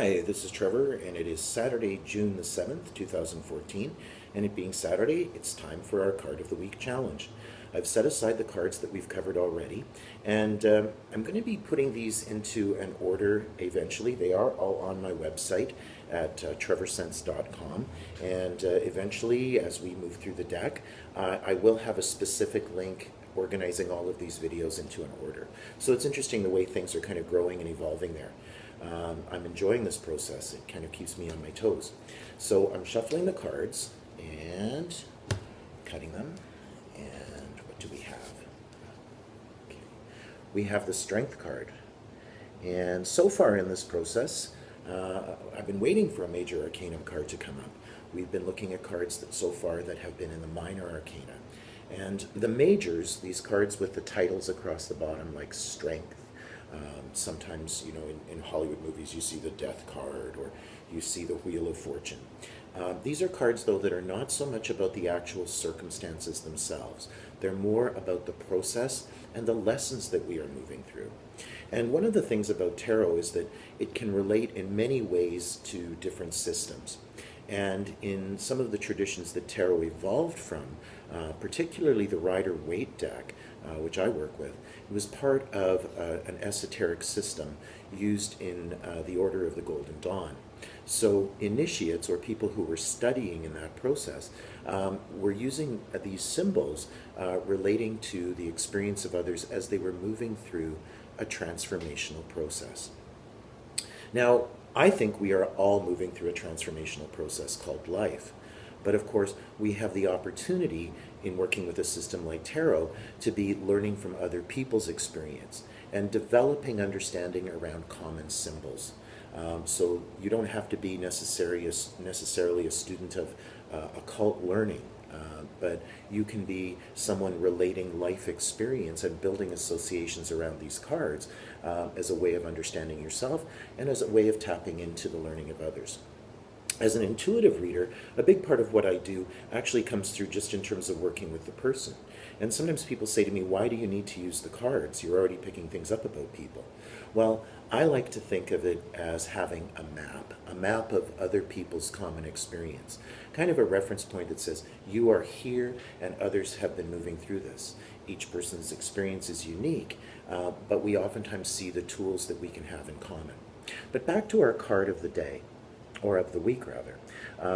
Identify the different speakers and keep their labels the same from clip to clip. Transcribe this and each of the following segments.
Speaker 1: Hi, this is Trevor, and it is Saturday, June the 7th, 2014. And it being Saturday, it's time for our Card of the Week challenge. I've set aside the cards that we've covered already, and I'm going to be putting these into an order eventually. They are all on my website at trevorsense.com, and eventually, as we move through the deck, I will have a specific link organizing all of these videos into an order. So it's interesting the way things are kind of growing and evolving there. I'm enjoying this process. It kind of keeps me on my toes. So I'm shuffling the cards and cutting them. And what do we have? Okay. We have the Strength card. And so far in this process, I've been waiting for a Major Arcanum card to come up. We've been looking at cards that so far that have been in the Minor Arcana. And the majors, these cards with the titles across the bottom, like Strength. Sometimes, in Hollywood movies, you see the Death card or you see the Wheel of Fortune. These are cards, though, that are not so much about the actual circumstances themselves. They're more about the process and the lessons that we are moving through. And one of the things about tarot is that it can relate in many ways to different systems. And in some of the traditions that tarot evolved from, particularly the Rider-Waite deck, which I work with, it was part of an esoteric system used in the Order of the Golden Dawn. So initiates, or people who were studying in that process, were using these symbols relating to the experience of others as they were moving through a transformational process. Now, I think we are all moving through a transformational process called life. But of course, we have the opportunity in working with a system like tarot to be learning from other people's experience and developing understanding around common symbols. So you don't have to be necessarily a student of occult learning, but you can be someone relating life experience and building associations around these cards as a way of understanding yourself and as a way of tapping into the learning of others. As an intuitive reader, a big part of what I do actually comes through just in terms of working with the person. And sometimes people say to me, why do you need to use the cards? You're already picking things up about people. Well, I like to think of it as having a map of other people's common experience. Kind of a reference point that says, you are here and others have been moving through this. Each person's experience is unique, but we oftentimes see the tools that we can have in common. But back to our card of the day. Or of the week, rather,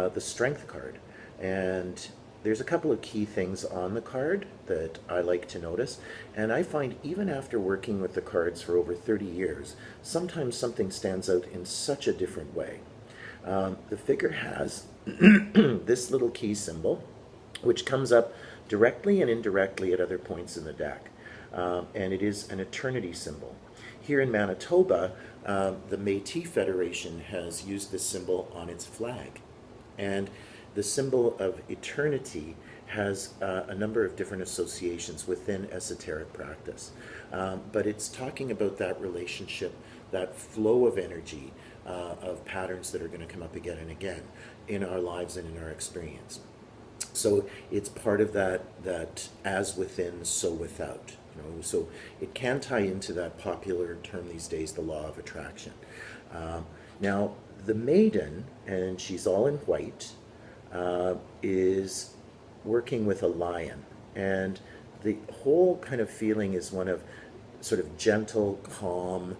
Speaker 1: the Strength card. And there's a couple of key things on the card that I like to notice. And I find even after working with the cards for over 30 years, sometimes something stands out in such a different way. The figure has this little key symbol, which comes up directly and indirectly at other points in the deck. And it is an eternity symbol. Here in Manitoba, the Métis Federation has used this symbol on its flag. And the symbol of eternity has a number of different associations within esoteric practice. But it's talking about that relationship, that flow of energy, of patterns that are going to come up again and again in our lives and in our experience. So it's part of that as within, so without. So it can tie into that popular term these days, the law of attraction. Now, the maiden, and she's all in white, is working with a lion. And the whole kind of feeling is one of sort of gentle, calm,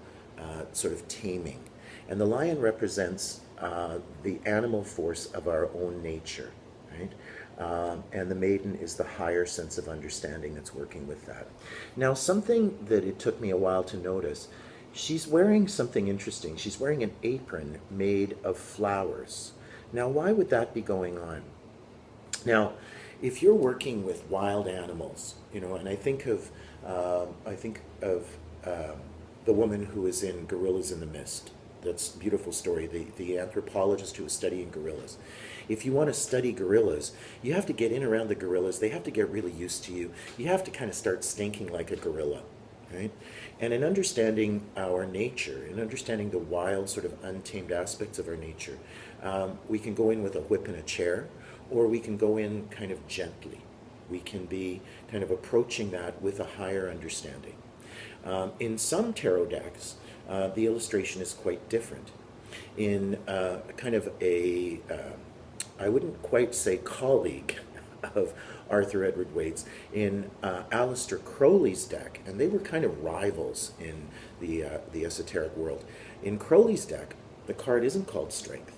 Speaker 1: sort of taming. And the lion represents the animal force of our own nature, right? And the maiden is the higher sense of understanding that's working with that. Now, something that it took me a while to notice, she's wearing something interesting. She's wearing an apron made of flowers. Now, why would that be going on? Now, if you're working with wild animals, and I think of the woman who is in Gorillas in the Mist. That's a beautiful story, the anthropologist who was studying gorillas. If you want to study gorillas, you have to get in around the gorillas. They have to get really used to you. You have to kind of start stinking like a gorilla, right? And in understanding our nature, in understanding the wild, sort of untamed aspects of our nature, we can go in with a whip and a chair, or we can go in kind of gently. We can be kind of approaching that with a higher understanding. In some tarot decks, the illustration is quite different. in kind of a, I wouldn't quite say colleague of Arthur Edward Waite's, in Aleister Crowley's deck, and they were kind of rivals in the esoteric world. In Crowley's deck, the card isn't called Strength,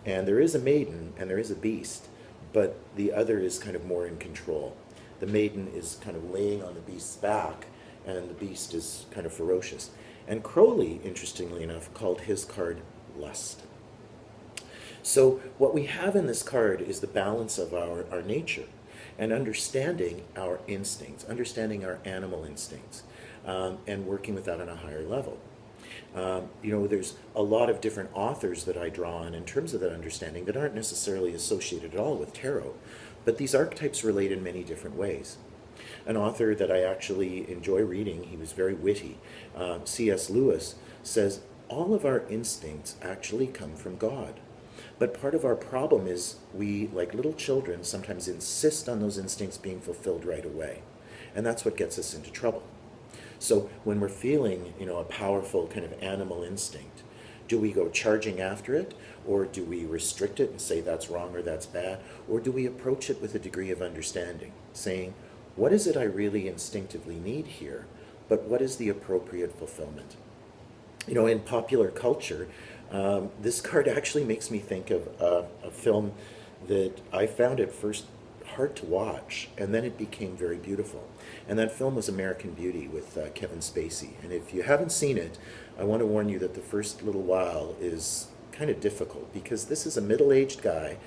Speaker 1: and there is a maiden and there is a beast, but the other is kind of more in control. The maiden is kind of laying on the beast's back, and the beast is kind of ferocious. And Crowley, interestingly enough, called his card Lust. So what we have in this card is the balance of our nature and understanding our instincts, understanding our animal instincts, and working with that on a higher level. There's a lot of different authors that I draw on in terms of that understanding that aren't necessarily associated at all with tarot, but these archetypes relate in many different ways. An author that I actually enjoy reading, he was very witty, C.S. Lewis, says all of our instincts actually come from God. But part of our problem is we, like little children, sometimes insist on those instincts being fulfilled right away. And that's what gets us into trouble. So when we're feeling, a powerful kind of animal instinct, do we go charging after it, or do we restrict it and say that's wrong or that's bad, or do we approach it with a degree of understanding, saying, what is it I really instinctively need here, but what is the appropriate fulfillment? In popular culture, this card actually makes me think of a film that I found at first hard to watch, and then it became very beautiful. And that film was American Beauty with Kevin Spacey. And if you haven't seen it, I want to warn you that the first little while is kind of difficult, because this is a middle-aged guy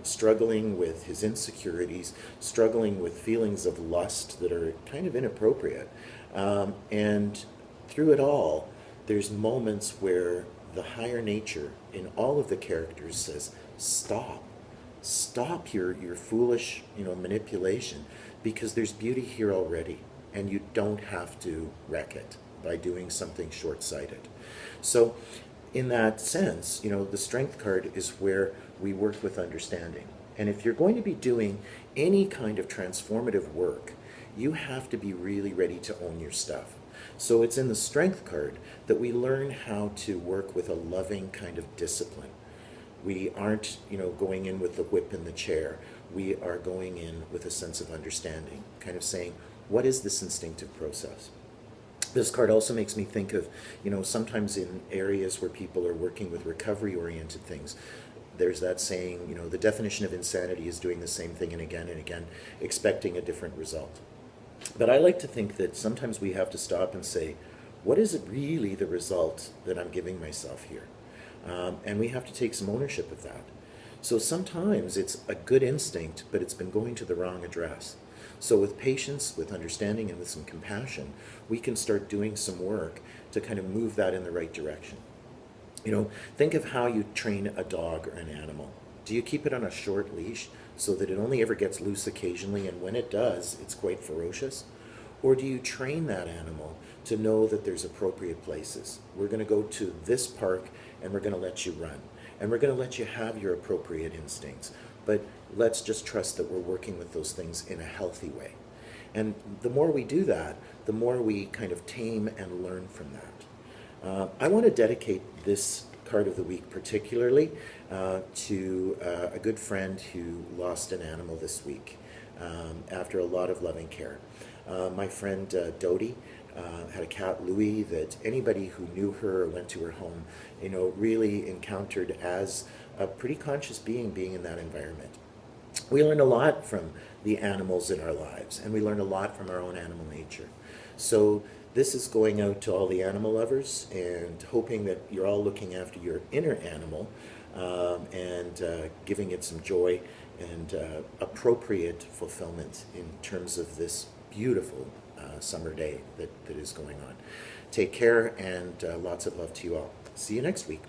Speaker 1: struggling with his insecurities, struggling with feelings of lust that are kind of inappropriate. And through it all, there's moments where the higher nature in all of the characters says, stop your foolish manipulation, because there's beauty here already, and you don't have to wreck it by doing something short-sighted. So in that sense, the Strength card is where we work with understanding. And if you're going to be doing any kind of transformative work, you have to be really ready to own your stuff. So it's in the Strength card that we learn how to work with a loving kind of discipline. We aren't, going in with the whip and the chair. We are going in with a sense of understanding, kind of saying, what is this instinctive process? This card also makes me think of, sometimes in areas where people are working with recovery-oriented things, there's that saying, the definition of insanity is doing the same thing and again, expecting a different result. But I like to think that sometimes we have to stop and say, what is it really the result that I'm giving myself here? And we have to take some ownership of that. So sometimes it's a good instinct, but it's been going to the wrong address. So with patience, with understanding, and with some compassion, we can start doing some work to kind of move that in the right direction. Think of how you train a dog or an animal. Do you keep it on a short leash so that it only ever gets loose occasionally, and when it does, it's quite ferocious? Or do you train that animal to know that there's appropriate places? We're going to go to this park, and we're going to let you run. And we're going to let you have your appropriate instincts. But let's just trust that we're working with those things in a healthy way. And the more we do that, the more we kind of tame and learn from that. I want to dedicate this card of the week particularly to a good friend who lost an animal this week after a lot of loving care. My friend Dodie had a cat, Louie, that anybody who knew her or went to her home, really encountered as a pretty conscious being in that environment. We learn a lot from the animals in our lives, and we learn a lot from our own animal nature. So this is going out to all the animal lovers and hoping that you're all looking after your inner animal and giving it some joy and appropriate fulfillment in terms of this beautiful summer day that is going on. Take care, and lots of love to you all. See you next week.